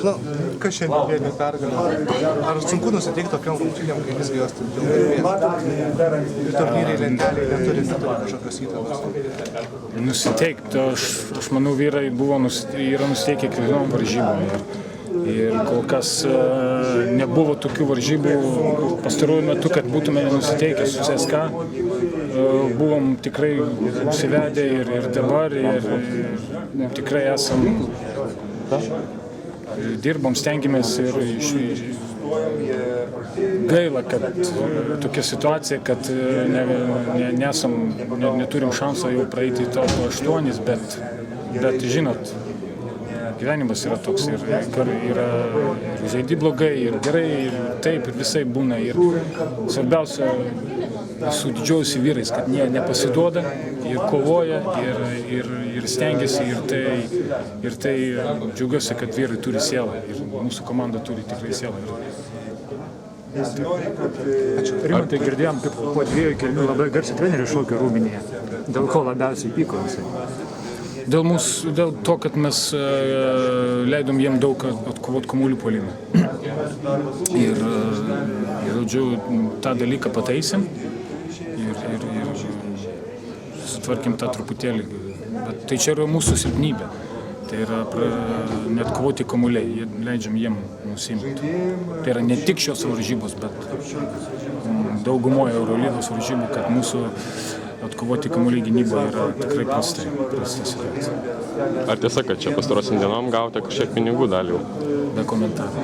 Na, kas šiandien lėmė pergalę? Ar sunku nusiteikti tokiam rungtynėm, kai visgi jos taip jau ir turnyrai lentelėje neturi kažkokios įtakos? Nusiteikti, aš manau, vyrai yra nusiteikę kiekvienom varžybom. Ir kol kas nebuvo tokių varžybų pastaruoju metu, kad būtume nusiteikę su CSKA. Buvom tikrai nusivedę ir dabar ir tikrai esam dirbom, stengiamės ir gaila, kad tokia situacija, kad neturim šansą jau praeiti top 8, bet žinot, gyvenimas yra toks ir yra žaidi blogai, ir gerai, ir taip, ir visai būna. Ir svarbiausia, su didžiausi vyrais, kad jie nepasiduoda ir kovoja, ir stengiasi, ir tai džiaugiuosi, kad vyrai turi sielą ir mūsų komanda turi tikrai sielą. Rimantai, girdėjom, kaip po 2 kėlinių labai garsiai trenerių šaukė rūbinėje. Dėl ko labiausiai pyko visai? Dėl to, kad mes leidom jiem daug atkovot kamuolių puolime. Ir žodžiu, tą dalyką pataisėm ir sutvarkėm tą truputėlį. Bet tai čia yra mūsų silpnybė. Tai yra neatkovoti kamuoliai, leidžiam jiem nusimti. Tai yra ne tik šios varžybos, bet daugumoje Eurolygos varžybų, kad mūsų atkovoti kamuoliai gynyboje yra tikrai prasta situacija. Ar tiesa, kad čia pastarosiom dienom gavote kažkiek pinigų dalį? Be komentarų.